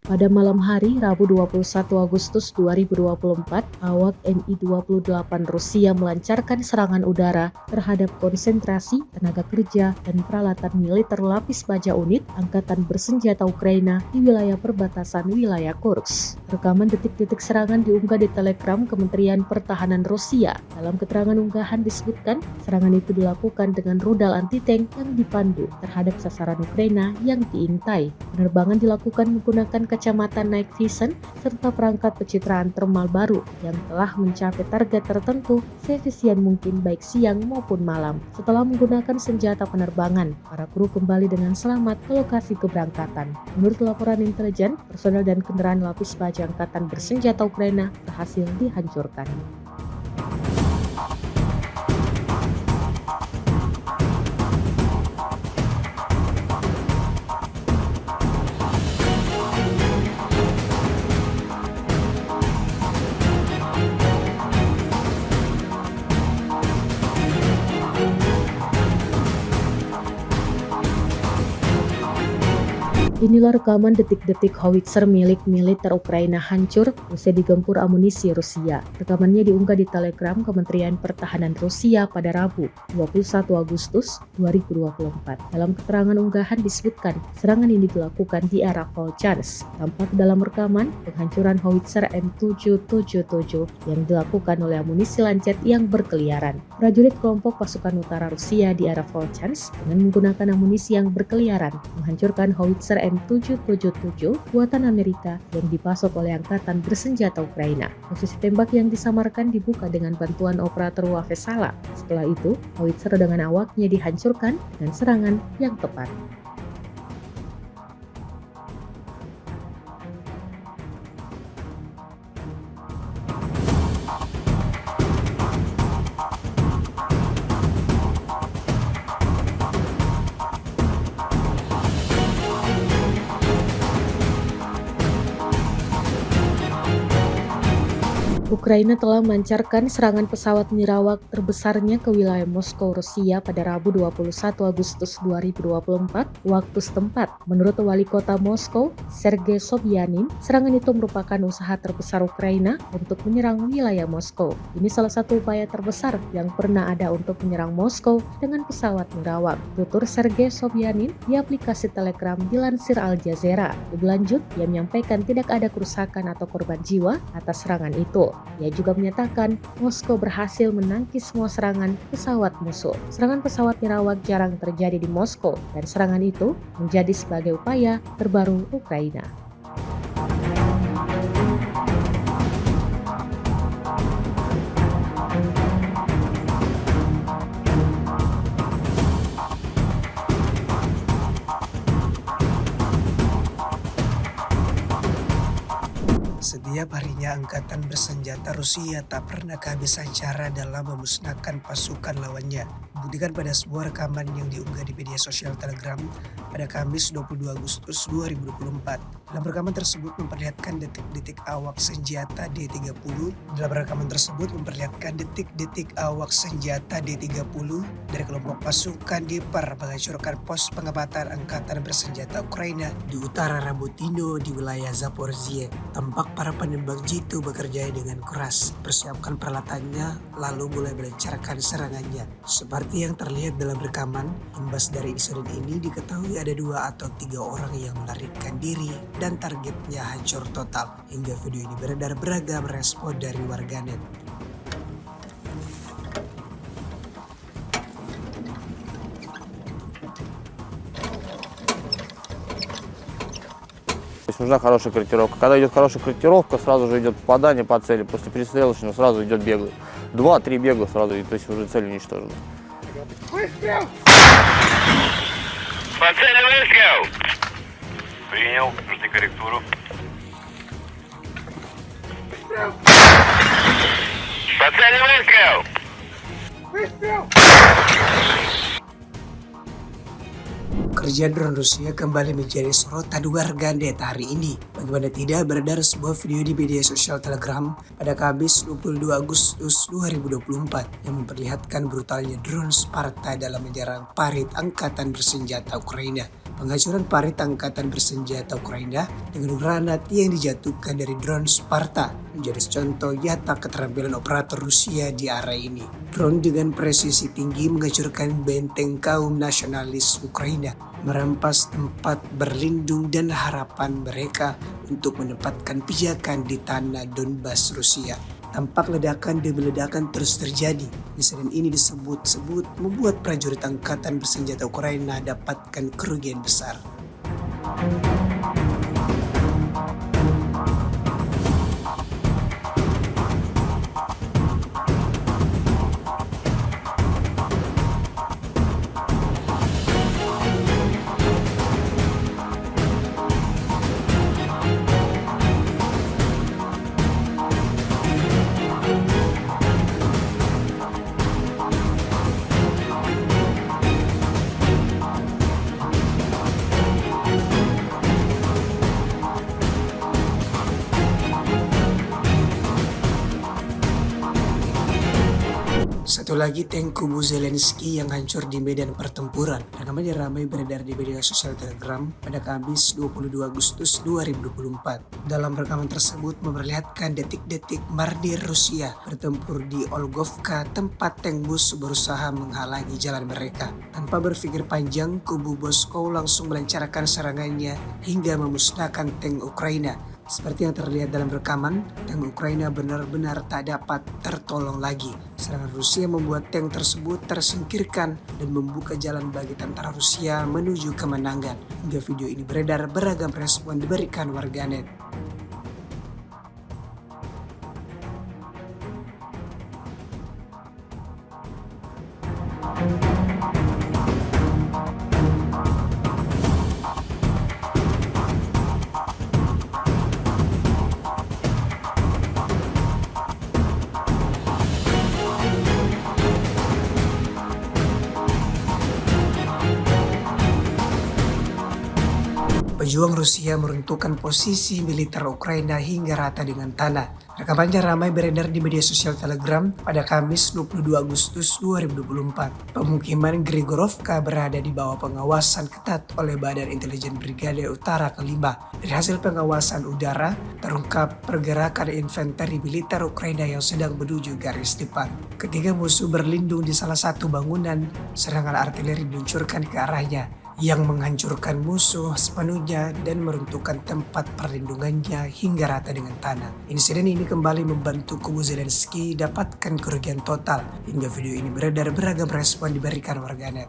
Pada malam hari Rabu 21 Agustus 2024, awak Mi-28 Rusia melancarkan serangan udara terhadap konsentrasi, tenaga kerja, dan peralatan militer lapis baja unit Angkatan Bersenjata Ukraina di wilayah perbatasan wilayah Kursk. Rekaman detik-detik serangan diunggah di Telegram Kementerian Pertahanan Rusia. Dalam keterangan unggahan disebutkan, serangan itu dilakukan dengan rudal anti-tank yang dipandu terhadap sasaran Ukraina yang diintai. Penerbangan dilakukan menggunakan kacamata night vision serta perangkat pencitraan termal baru yang telah mencapai target tertentu seefisien mungkin baik siang maupun malam. Setelah menggunakan senjata penerbangan, para kru kembali dengan selamat ke lokasi keberangkatan. Menurut laporan intelijen, personel dan kendaraan lapis baja Angkatan Bersenjata Ukraina berhasil dihancurkan. Inilah rekaman detik-detik howitzer milik militer Ukraina hancur usai digempur amunisi Rusia. Rekamannya diunggah di Telegram Kementerian Pertahanan Rusia pada Rabu, 21 Agustus 2024. Dalam keterangan unggahan disebutkan, serangan ini dilakukan di arah Volchansk. Tampak dalam rekaman, penghancuran howitzer M777 yang dilakukan oleh amunisi lancet yang berkeliaran. Prajurit kelompok pasukan utara Rusia di arah Volchansk dengan menggunakan amunisi yang berkeliaran menghancurkan howitzer M777 buatan Amerika yang dipasok oleh Angkatan Bersenjata Ukraina. Posisi tembak yang disamarkan dibuka dengan bantuan operator Wavesala. Setelah itu, howitzer dengan awaknya dihancurkan dengan serangan yang tepat. Ukraina telah melancarkan serangan pesawat nirawak terbesarnya ke wilayah Moskow, Rusia pada Rabu 21 Agustus 2024 waktu setempat. Menurut Wali Kota Moskow, Sergei Sobyanin, serangan itu merupakan usaha terbesar Ukraina untuk menyerang wilayah Moskow. Ini salah satu upaya terbesar yang pernah ada untuk menyerang Moskow dengan pesawat nirawak, tutur Sergei Sobyanin di aplikasi Telegram dilansir Al Jazeera. Lebih lanjut, ia menyampaikan tidak ada kerusakan atau korban jiwa atas serangan itu. Ia juga menyatakan Moskow berhasil menangkis semua serangan pesawat musuh. Serangan pesawat nirawak jarang terjadi di Moskow dan serangan itu menjadi sebagai upaya terbaru Ukraina. Setiap harinya Angkatan Bersenjata Rusia tak pernah kehabisan cara dalam memusnahkan pasukan lawannya. Buktikan pada sebuah rekaman yang diunggah di media sosial Telegram pada Kamis 22 Agustus 2024. Dalam rekaman tersebut memperlihatkan detik-detik awak senjata D-30. Dalam rekaman tersebut memperlihatkan detik-detik awak senjata D-30 dari kelompok pasukan Depar menghancurkan pos pengamatan Angkatan Bersenjata Ukraina di utara Rabotino di wilayah Zaporizhia. Tampak para penembak jitu bekerja dengan keras, persiapkan peralatannya, lalu mulai melancarkan serangannya. Seperti yang terlihat dalam rekaman, imbas dari insiden ini diketahui ada 2 atau 3 orang yang melarikan diri dan targetnya hancur total. Hingga video ini beredar beragam respon dari warganet. То есть нужна хорошая корректировка. Когда идет хорошая корректировка, сразу же идет попадание по цели. После перестрелочного сразу идет беглый. 2-3 беглых сразу, то есть уже цель уничтожена. Выстрел! По цели выстрел! Принял, жди корректуру. Выстрел! По цели выстрел! Выстрел! Kerja drone Rusia kembali menjadi sorotan warganet hari ini. Bagaimana tidak, beredar sebuah video di media sosial Telegram pada Kamis 22 Agustus 2024 yang memperlihatkan brutalnya drone Sparta dalam menyerang parit Angkatan Bersenjata Ukraina. Penghancuran parit angkatan bersenjata Ukraina dengan granat yang dijatuhkan dari drone Sparta menjadi contoh nyata keterampilan operator Rusia di area ini. Drone dengan presisi tinggi menghancurkan benteng kaum nasionalis Ukraina, merampas tempat berlindung dan harapan mereka untuk menempatkan pijakan di tanah Donbas Rusia. Tampak ledakan demi ledakan terus terjadi. Insiden ini disebut-sebut membuat prajurit angkatan bersenjata Ukraina dapatkan kerugian besar. Satu lagi tank kubu Zelensky yang hancur di medan pertempuran. Rekamannya ramai beredar di media sosial Telegram pada Kamis 22 Agustus 2024. Dalam rekaman tersebut memperlihatkan detik-detik Mardir Rusia bertempur di Olgovka, tempat tank musuh berusaha menghalangi jalan mereka. Tanpa berpikir panjang, kubu Moskow langsung melancarkan serangannya hingga memusnahkan tank Ukraina. Seperti yang terlihat dalam rekaman, tank Ukraina benar-benar tak dapat tertolong lagi. Serangan Rusia membuat tank tersebut tersingkirkan dan membuka jalan bagi tentara Rusia menuju kemenangan. Hingga video ini beredar, beragam respon diberikan warganet. Pejuang Rusia meruntuhkan posisi militer Ukraina hingga rata dengan tanah. Rekamannya ramai beredar di media sosial Telegram pada Kamis 22 Agustus 2024. Pemukiman Grigorovka berada di bawah pengawasan ketat oleh Badan Intelijen Brigade Utara ke-5. Dari hasil pengawasan udara, terungkap pergerakan infanteri militer Ukraina yang sedang menuju garis depan. Ketika musuh berlindung di salah satu bangunan, serangan artileri diluncurkan ke arahnya, yang menghancurkan musuh sepenuhnya dan meruntuhkan tempat perlindungannya hingga rata dengan tanah. Insiden ini kembali membantu kubu Zelensky dapatkan kerugian total. Hingga video ini beredar, beragam respon diberikan warganet.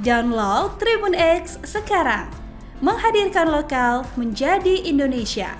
Download Tribun X sekarang, menghadirkan lokal menjadi Indonesia.